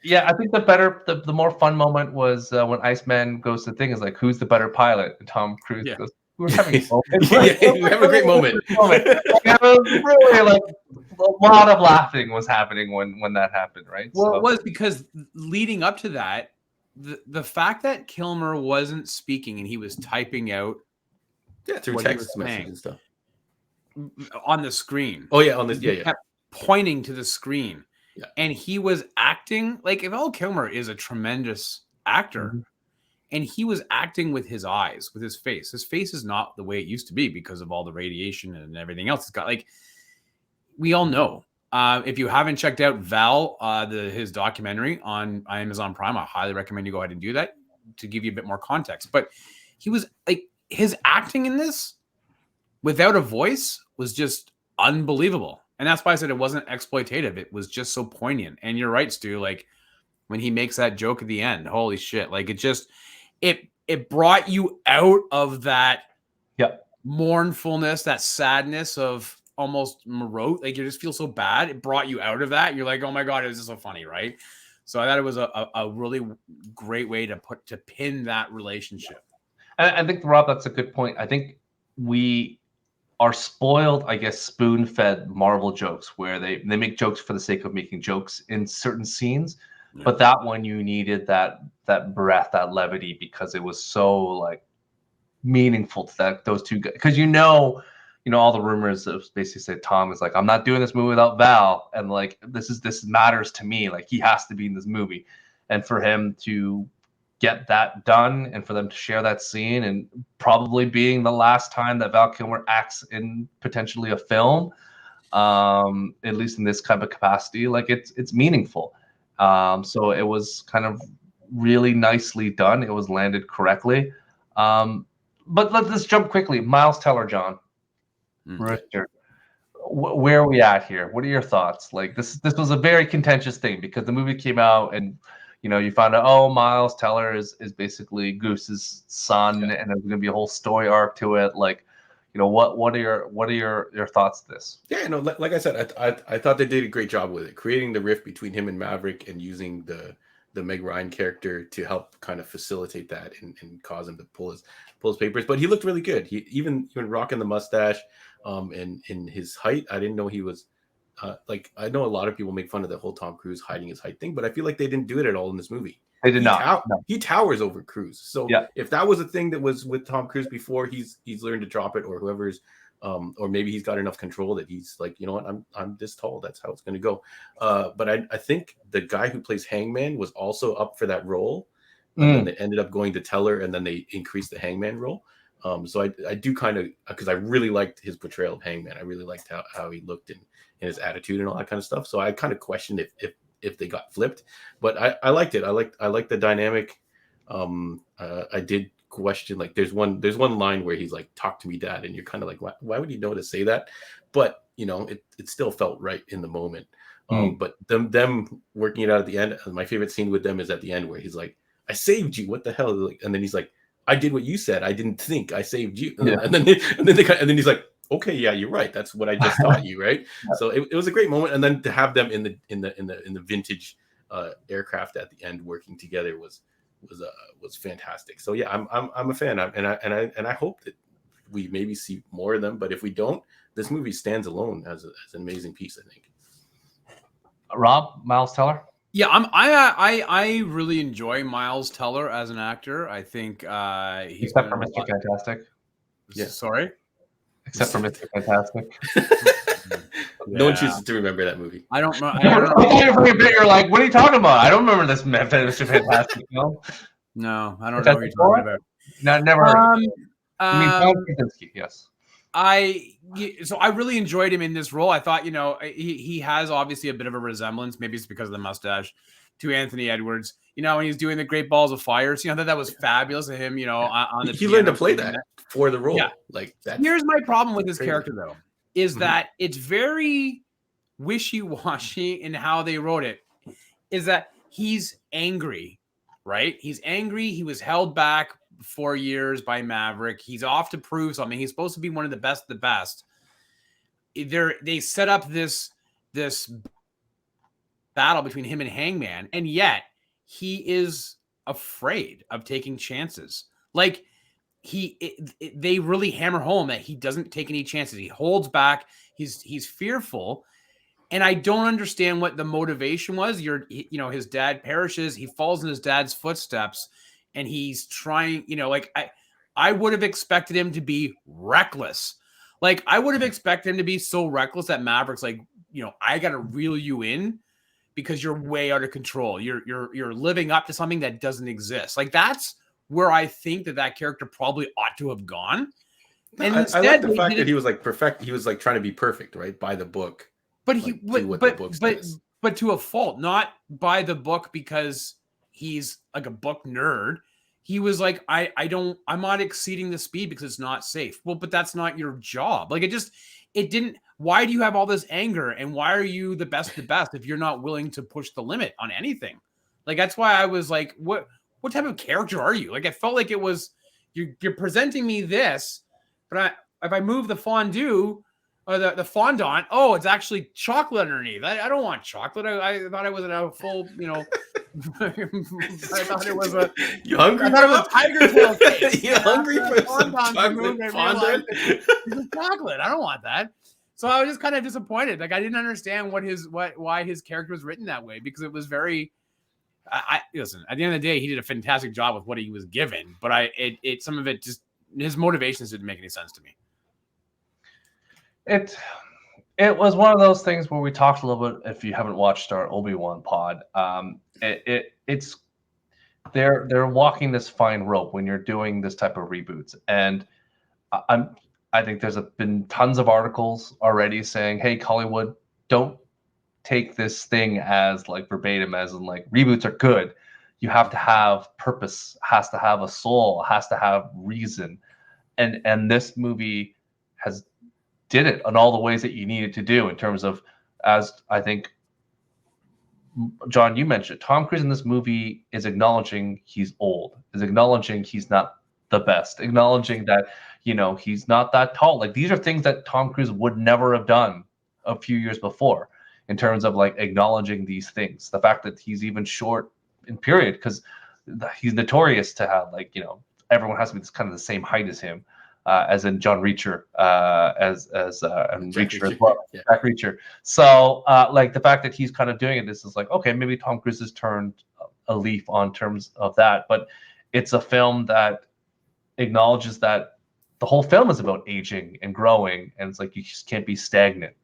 Yeah, I think the more fun moment was when Iceman goes to the thing, is like, who's the better pilot? And Tom Cruise goes, we're having a moment. We have a great moment. It was really like a lot of laughing was happening when that happened, right? Well, it was because leading up to that, the fact that Kilmer wasn't speaking and he was typing out through text messages and stuff on the screen. Oh yeah, on this, he kept pointing to the screen. Yeah. And he was acting like, Val Kilmer is a tremendous actor, and he was acting with his eyes, with his face. His face is not the way it used to be because of all the radiation and everything else. It's got, like, we all know. If you haven't checked out Val, his documentary on Amazon Prime, I highly recommend you go ahead and do that to give you a bit more context. But he was like, his acting in this without a voice was just unbelievable. And that's why I said it wasn't exploitative. It was just so poignant. And you're right, Stu. Like, when he makes that joke at the end, holy shit. Like, it brought you out of that mournfulness, that sadness of almost morose. Like, you just feel so bad. It brought you out of that. You're like, oh my God, it was just so funny, right? So I thought it was a really great way to pin that relationship. And I think, Rob, that's a good point. I think we are spoiled, I guess, spoon-fed Marvel jokes where they make jokes for the sake of making jokes in certain scenes. Yeah. But that one, you needed that breath, that levity, because it was so like meaningful to those two guys. Because all the rumors of basically said Tom is like, I'm not doing this movie without Val, and like this matters to me. Like, he has to be in this movie, and for him to get that done and for them to share that scene, and probably being the last time that Val Kilmer acts in potentially a film, at least in this kind of capacity, like it's meaningful. So it was kind of really nicely done. It was landed correctly. But let's jump quickly. Miles Teller, John. Richard, where are we at here? What are your thoughts? Like, this was a very contentious thing because the movie came out and you found out, oh, Miles Teller is basically Goose's son, and there's going to be a whole story arc to it. Like, what are your thoughts to this? Yeah, like I said, I thought they did a great job with it, creating the rift between him and Maverick, and using the Meg Ryan character to help kind of facilitate that and cause him to pull his papers. But he looked really good. He even rocking the mustache, and in his height, I didn't know he was. Like, I know a lot of people make fun of the whole Tom Cruise hiding his height thing, but I feel like they didn't do it at all in this movie. They did not. He towers over Cruise. So if that was a thing that was with Tom Cruise before, he's learned to drop it, or whoever's, or maybe he's got enough control that he's like, you know what, I'm this tall. That's how it's going to go. But I think the guy who plays Hangman was also up for that role. And they ended up going to Teller, and then they increased the Hangman role. So I do kind of, because I really liked his portrayal of Hangman. I really liked how he looked and his attitude and all that kind of stuff. So I kind of questioned if they got flipped, but I liked it. I liked the dynamic. I did question, like, there's one line where he's like, "Talk to me, Dad," and you're kind of like, why would he know to say that? But it still felt right in the moment. But them working it out at the end. My favorite scene with them is at the end where he's like, "I saved you. What the hell?" Like, and then he's like, "I did what you said. I didn't think I saved you." And then he's like, "Okay, yeah, you're right. That's what I just taught you, right?" So it was a great moment, and then to have them in the vintage aircraft at the end working together was fantastic. So yeah, I'm a fan, and I hope that we maybe see more of them. But if we don't, this movie stands alone as an amazing piece, I think. Rob, Miles Teller. Yeah, I really enjoy Miles Teller as an actor. I think he's except for Mr. Fantastic. Yeah, sorry. Except for Mr. Fantastic. No one chooses to remember that movie. I don't know. You're like, what are you talking about? I don't remember this Mr. Fantastic film. No, I don't know what you're talking about. No, never heard of it. I mean, John Krasinski, yes. So I really enjoyed him in this role. I thought, he has obviously a bit of a resemblance. Maybe it's because of the mustache to Anthony Edwards. When he's doing the Great Balls of Fire. So, that was fabulous of him. On the he learned to play that for the role. Yeah. Like that. Here's my problem with this character, though, is that it's very wishy-washy in how they wrote it. Is that he's angry, right? He's angry. He was held back 4 years by Maverick. He's off to prove something. He's supposed to be one of the best of the best. They set up this battle between him and Hangman, and yet he is afraid of taking chances. Like they really hammer home that he doesn't take any chances. He holds back. He's fearful. And I don't understand what the motivation was. His dad perishes. He falls in his dad's footsteps, and he's trying, I would have expected him to be reckless. Like, I would have expected him to be so reckless that Maverick's like, I got to reel you in because you're way out of control. You're living up to something that doesn't exist. Like, that's where I think that character probably ought to have gone. And I like the fact that he was like perfect. He was like trying to be perfect, right? By the book. But but to a fault, not by the book because he's like a book nerd. He was like, I'm not exceeding the speed because it's not safe. Well, but that's not your job. Like it didn't. Why do you have all this anger? And why are you the best of the best if you're not willing to push the limit on anything? Like, that's why I was like, what type of character are you? Like, I felt like it was, you're presenting me this, but if I move the fondue or the fondant, oh, it's actually chocolate underneath. I don't want chocolate. I thought it was a full, I thought it was You hungry? I thought it was tiger tail cake. You hungry for some chocolate fondant? It's chocolate. I don't want that. So I was just kind of disappointed. Like, I didn't understand why his character was written that way, because it was very. Listen, at the end of the day, he did a fantastic job with what he was given, but some of it just, his motivations didn't make any sense to me. It was one of those things where we talked a little bit. If you haven't watched our Obi-Wan pod, it's they're walking this fine rope when you're doing this type of reboots, and I think there's been tons of articles already saying, hey, Hollywood, don't take this thing as like verbatim, as in like reboots are good. You have to have purpose, has to have a soul, has to have reason, and this movie did it in all the ways that you needed to do, in terms of, as I think, John, you mentioned, Tom Cruise in this movie is acknowledging he's old, is acknowledging he's not the best, acknowledging that, he's not that tall. Like, these are things that Tom Cruise would never have done a few years before, in terms of like acknowledging these things. The fact that he's even short in period, because he's notorious to have, like, everyone has to be kind of the same height as him. As in John Reacher, and Reacher as well, yeah. Jack Reacher. So, like, the fact that he's kind of doing it, this is like, okay, maybe Tom Cruise has turned a leaf on terms of that. But it's a film that acknowledges that the whole film is about aging and growing, and it's like you just can't be stagnant.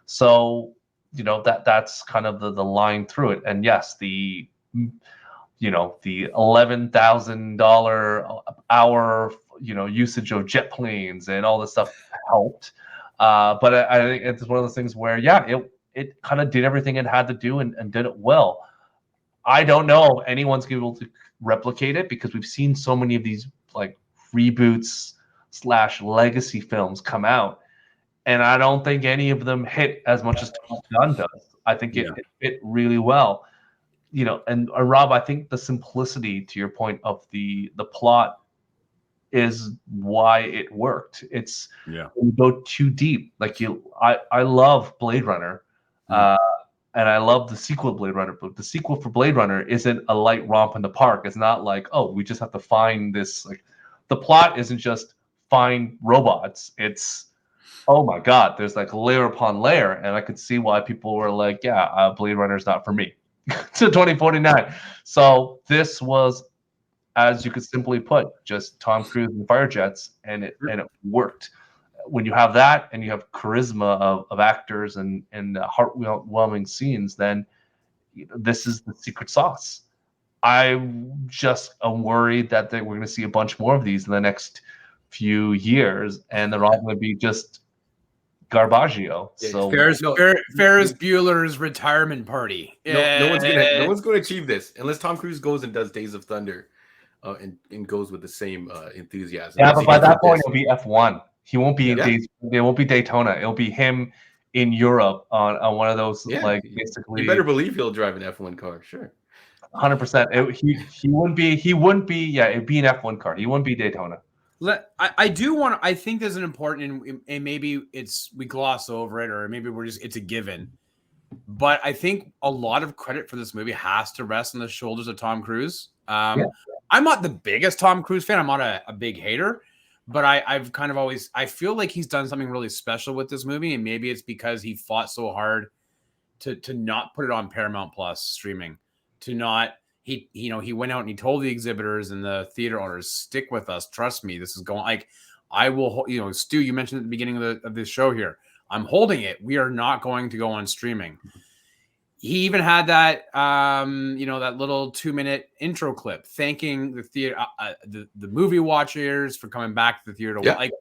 So, that's kind of the line through it. And yes, the $11,000 hour usage of jet planes and all this stuff helped, but I think it's one of those things where it kind of did everything it had to do and did it well. I don't know if anyone's able to replicate it, because we've seen so many of these like reboots / legacy films come out, and I don't think any of them hit as much as Top Gun does. I think it hit really well. And Rob, I think the simplicity, to your point, of the plot is why it worked. It's when you go too deep. Like, I love Blade Runner, and I love the sequel to Blade Runner, but the sequel for Blade Runner isn't a light romp in the park. It's not like, oh, we just have to find this. Like, the plot isn't just find robots. It's, oh my God, there's like layer upon layer, and I could see why people were like, Blade Runner is not for me. To 2049. So this was, as you could simply put, just Tom Cruise and fire jets, and it worked. When you have that, and you have charisma of actors and heartwarming scenes, then this is the secret sauce. I just am worried that we're going to see a bunch more of these in the next few years, and they're all going to be just Garbaggio. Yeah, So Ferris Bueller's retirement party. No one's gonna achieve this unless Tom Cruise goes and does Days of Thunder, and goes with the same enthusiasm. yeah, but by that point it'll be F1. He won't be Yeah. it won't be Daytona. It'll be him in Europe on one of those like basically. You better believe he'll drive an F1 car, sure. 100%. He wouldn't be. Yeah, it'd be an F1 car. He wouldn't be Daytona. I think there's an important, and maybe we gloss over it, or maybe it's a given. But I think a lot of credit for this movie has to rest on the shoulders of Tom Cruise. I'm not the biggest Tom Cruise fan. I'm not a big hater, but I've kind of always, I feel like he's done something really special with this movie. And maybe it's because he fought so hard to not put it on Paramount Plus streaming, to not, he went out and he told the exhibitors and the theater owners, stick with us. Trust me. This is going, like, I will, Stu, you mentioned at the beginning of this show here, I'm holding it. We are not going to go on streaming. He even had that, that little 2-minute intro clip thanking the theater, the movie watchers for coming back to the theater. Yeah. Like,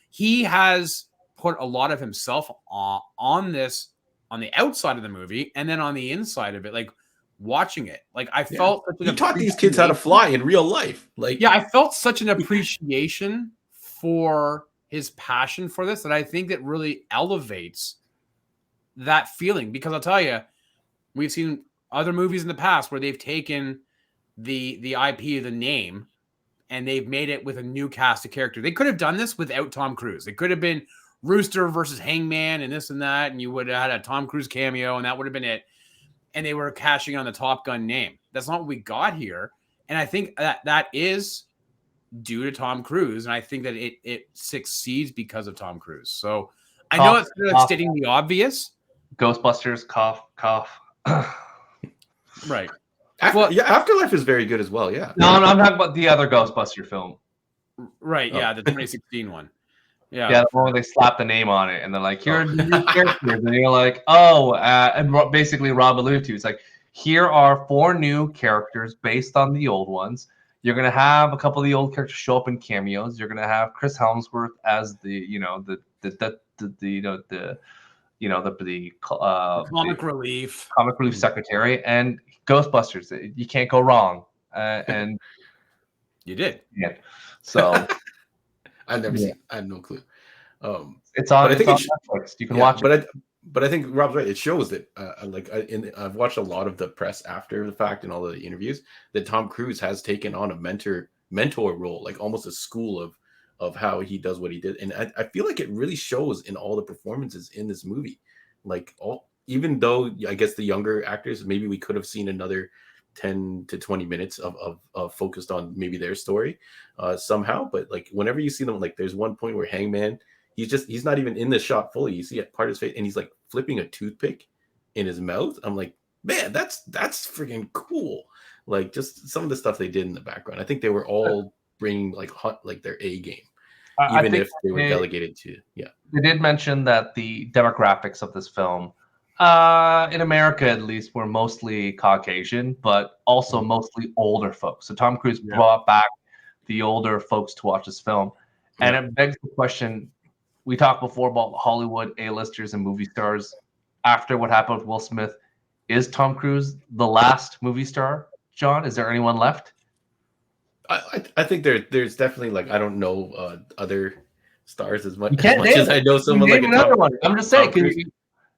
he has put a lot of himself on this, on the outside of the movie, and then on the inside of it, like watching it. Like, I felt he taught these kids how to fly in real life. Like, I felt such an appreciation for his passion for this that I think that really elevates that feeling. Because I'll tell you, we've seen other movies in the past where they've taken the IP, the name, and they've made it with a new cast of characters. They could have done this without Tom Cruise. It could have been Rooster versus Hangman and this and that, and you would have had a Tom Cruise cameo, and that would have been it. And they were cashing on the Top Gun name. That's not what we got here. And I think that is due to Tom Cruise, and I think that it succeeds because of Tom Cruise. So I know it's stating the obvious. Ghostbusters, cough. Right. Afterlife is very good as well. Yeah. No, I'm talking about the other Ghostbuster film. Right. Yeah, the 2016 one. Yeah. Yeah, the one where they slap the name on it, and they're like, "Here are the new characters," and you're like, "Oh," and basically Rob alluded to, it's like, here are 4 new characters based on the old ones. You're gonna have a couple of the old characters show up in cameos. You're gonna have Chris Helmsworth as the comic relief secretary, and Ghostbusters. You can't go wrong. And you did. Yeah. So I've never seen it. I have no clue. It's on Netflix. You can watch it. But I think Rob's right. It shows that, I've watched a lot of the press after the fact and all of the interviews, that Tom Cruise has taken on a mentor role, like almost a school of how he does what he did. And I feel like it really shows in all the performances in this movie. Like, even though I guess the younger actors, maybe we could have seen another 10 to 20 minutes of focused on maybe their story somehow. But like, whenever you see them, like, there's one point where Hangman, he's not even in the shot fully. You see a part of his face, and he's like flipping a toothpick in his mouth. I'm like, man, that's freaking cool. Like, just some of the stuff they did in the background. I think they were all bringing like their A game, even if they were delegated to. Yeah, they did mention that the demographics of this film, in America at least, were mostly Caucasian, but also mostly older folks. So Tom Cruise brought back the older folks to watch this film, and it begs the question. We talked before about Hollywood A-listers and movie stars. After what happened with Will Smith, is Tom Cruise the last movie star? John, is there anyone left? I think there's definitely, like, I don't know other stars as much as I know someone like another one. I'm just saying,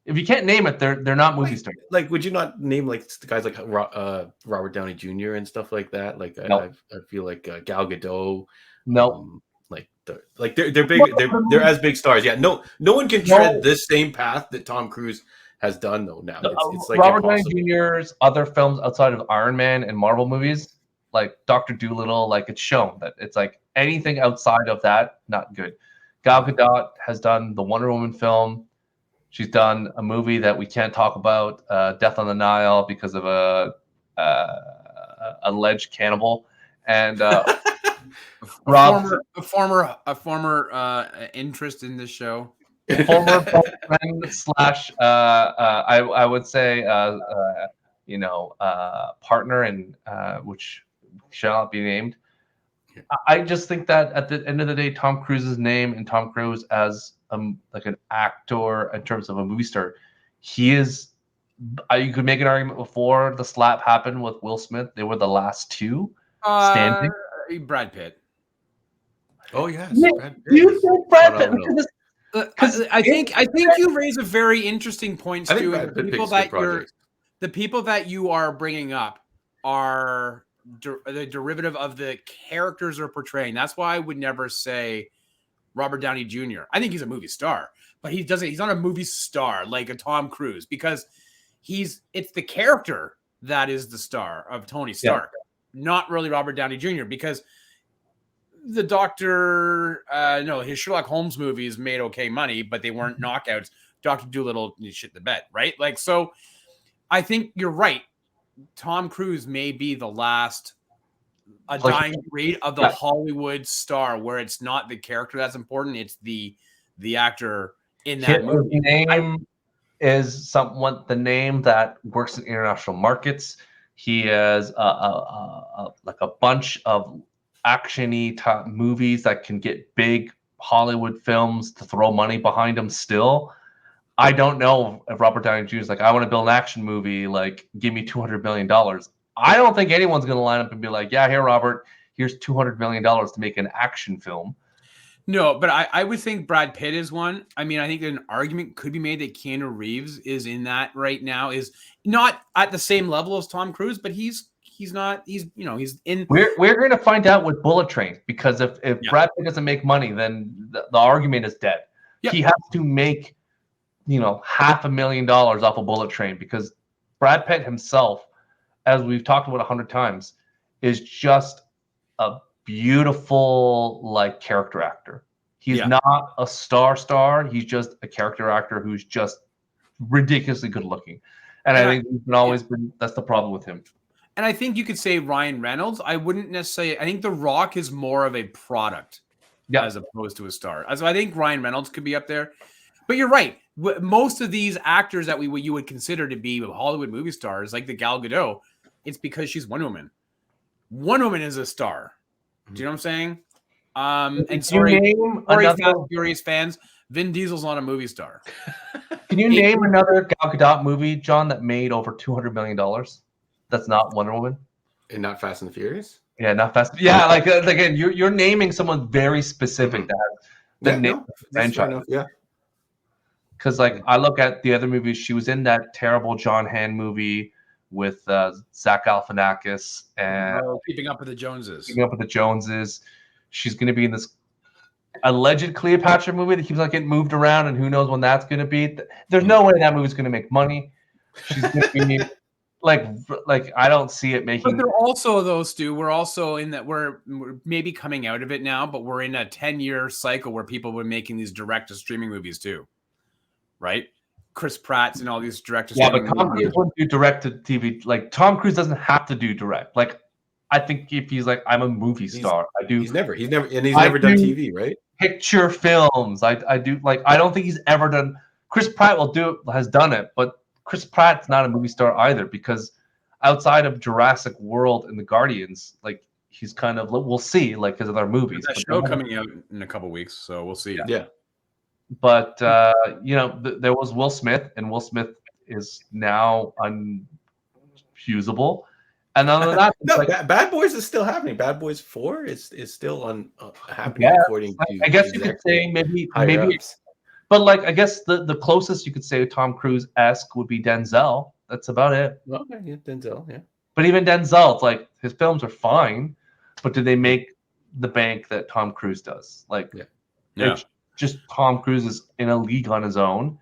if you can't name it, they're not movie stars. Like, would you not name like guys like Robert Downey Jr. and stuff like that? Like, I feel like Gal Gadot. No. They're big. They're as big stars. Yeah. No one can tread this same path that Tom Cruise has done though. Now it's like Robert Downey Jr.'s other films outside of Iron Man and Marvel movies, like Dr. Dolittle, like, it's shown that it's like anything outside of that, not good. Gal Gadot has done the Wonder Woman film. She's done a movie that we can't talk about, Death on the Nile, because of a alleged cannibal, and a former interest in the show, former friend slash I would say partner, and which shall not be named. I just think that at the end of the day, Tom Cruise's name and Tom Cruise as like an actor in terms of a movie star, he is. You could make an argument before the slap happened with Will Smith. They were the last two standing. Brad Pitt. Oh yes, Yeah, Brad Pitt. you think Brad Pitt? Phenomenal. Because I think you raise a very interesting point, I think Stu. Brad Pitt picks good projects. The people that you are bringing up are the derivative of the characters they're portraying. That's why I would never say Robert Downey Jr. I think he's a movie star, but he's not a movie star like a Tom Cruise, because it's the character that is the star of Tony Stark, not really Robert Downey Jr. Because the Doctor, his Sherlock Holmes movies made okay money, but they weren't knockouts. Dr. Dolittle shit the bed, right? Like, so I think you're right. Tom Cruise may be the last dying breed of the Hollywood star, where it's not the character that's important, it's the actor in that movie. Name is the name that works in international markets. He has like a bunch of action-y type movies that can get big Hollywood films to throw money behind them still. I don't know if Robert Downey Jr. is like, I want to build an action movie, like, give me $200 million. I don't think anyone's going to line up and be like, yeah, here, Robert, here's $200 million to make an action film. No, but I would think Brad Pitt is one. I mean, I think an argument could be made that Keanu Reeves is in that right now, is not at the same level as Tom Cruise, but he's in. We're going to find out with Bullet Train, because if Brad Pitt doesn't make money, then the argument is dead. Yep. He has to make $500,000 off a Bullet Train, because Brad Pitt himself, as we've talked about 100 times, is just a beautiful character actor. He's not a star. He's just a character actor who's just ridiculously good looking. And I think that's the problem with him. And I think you could say Ryan Reynolds. I wouldn't necessarily. I think The Rock is more of a product as opposed to a star. So I think Ryan Reynolds could be up there. But you're right. Most of these actors that you would consider to be Hollywood movie stars, like the Gal Gadot, it's because she's Wonder Woman. Wonder Woman is a star. Do you know what I'm saying? And sorry, Fast Furious fans, Vin Diesel's not a movie star. Can you name another Gal Gadot movie, John, that made over $200 million? That's not Wonder Woman, and not Fast and the Furious. Yeah, not Fast. Yeah, again, you're naming someone very specific that name franchise. Yeah. Because I look at the other movies, she was in that terrible John Hamm movie with Zach Galifianakis and Keeping Up with the Joneses. She's going to be in this alleged Cleopatra movie that keeps getting moved around, and who knows when that's going to be. There's no way that movie's going to make money. She's going to be I don't see it making. But they're also, though, Stu, we're also in that we're maybe coming out of it now, but we're in a 10-year cycle where people were making these direct-to-streaming movies too, right? Chris Pratt's and all these direct-to-streaming but Tom Cruise wouldn't do direct-to-TV. Tom Cruise doesn't have to do direct. I think if he's I'm a movie star, I do. He's never done TV, right? Picture films. I do. I don't think he's ever done. Chris Pratt has done it, but Chris Pratt's not a movie star either, because outside of Jurassic World and the Guardians, he's kind of, we'll see, his other movies. There's that show coming out in a couple weeks, so we'll see. Yeah. But there was Will Smith, and Will Smith is now unusable. And other than that, Bad Boys is still happening. Bad Boys 4 is still happening, according to. I guess you could say maybe. But I guess the closest you could say Tom Cruise-esque would be Denzel. That's about it. Okay, yeah, Denzel, yeah. But even Denzel, it's his films are fine, but do they make the bank that Tom Cruise does? It's just Tom Cruise is in a league on his own,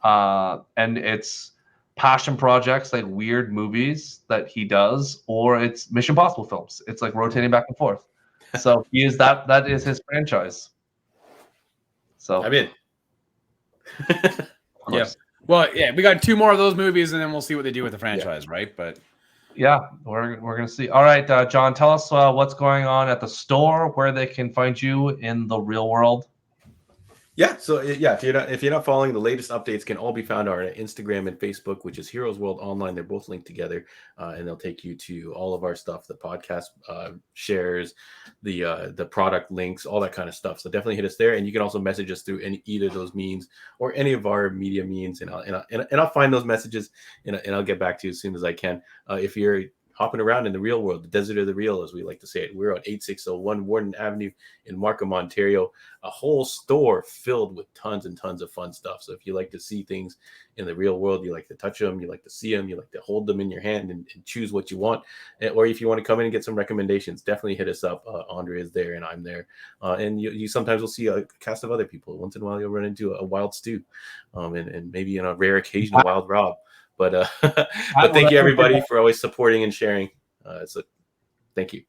and it's passion projects, weird movies that he does, or it's Mission Impossible films. It's rotating back and forth. So he is that is his franchise. So I'm in. Yeah. Well, yeah, we got 2 more of those movies, and then we'll see what they do with the franchise, right? But yeah, we're gonna see. All right, John, tell us what's going on at the store, where they can find you in the real world. Yeah, so yeah, if you're not following, the latest updates can all be found on our Instagram and Facebook, which is Heroes World Online. They're both linked together, and they'll take you to all of our stuff, the podcast shares, the product links, all that kind of stuff. So definitely hit us there, and you can also message us through either of those means or any of our media means, and I'll find those messages and I'll get back to you as soon as I can. If you're hopping around in the real world, the desert of the real, as we like to say it. We're on 8601 Warden Avenue in Markham, Ontario. A whole store filled with tons and tons of fun stuff. So if you like to see things in the real world, you like to touch them, you like to see them, you like to hold them in your hand and choose what you want. Or if you want to come in and get some recommendations, definitely hit us up. Andre is there and I'm there. And you sometimes will see a cast of other people. Once in a while, you'll run into a Wild Stu and maybe in a rare occasion, a Wild Rob. But thank you everybody for always supporting and sharing. So thank you.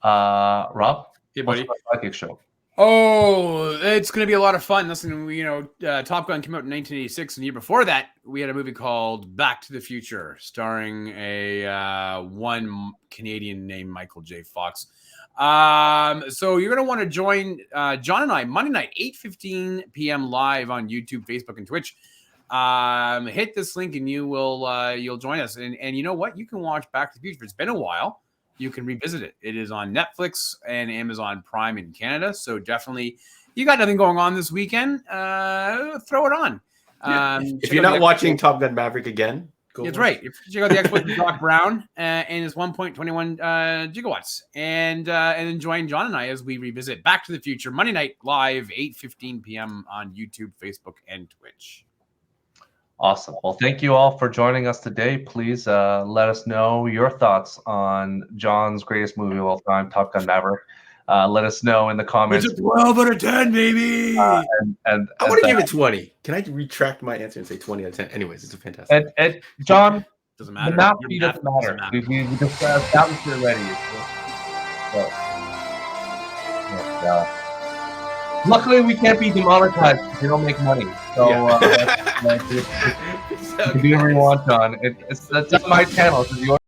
Rob, Hey, buddy. Psychic show. Oh, it's going to be a lot of fun. Listen, Top Gun came out in 1986, and the year before that, we had a movie called Back to the Future, starring a one Canadian named Michael J. Fox. So you're going to want to join John and I Monday night, 8:15 p.m. live on YouTube, Facebook, and Twitch. Hit this link and you'll join us. And you know what? You can watch Back to the Future. It's been a while. You can revisit it. It is on Netflix and Amazon Prime in Canada. So definitely, you got nothing going on this weekend. Throw it on. Yeah. If you're not watching Top Gun Maverick again, that's right. Check out the exploits with Doc Brown and his 1.21 gigawatts, and then join John and I as we revisit Back to the Future Monday night live, 8:15 p.m. on YouTube, Facebook, and Twitch. Awesome. Well, thank you all for joining us today. Please let us know your thoughts on John's greatest movie of all time, Top Gun Maverick. Let us know in the comments. It's a 12 out of 10, baby. And I want to give it 20. Can I retract my answer and say 20 out of 10? Anyways, it's a fantastic. And John, doesn't matter. The map doesn't matter. We just established it already. Luckily, we can't be demonetized because we don't make money. So you can do whatever you want, John. That's not my channel. It's yours.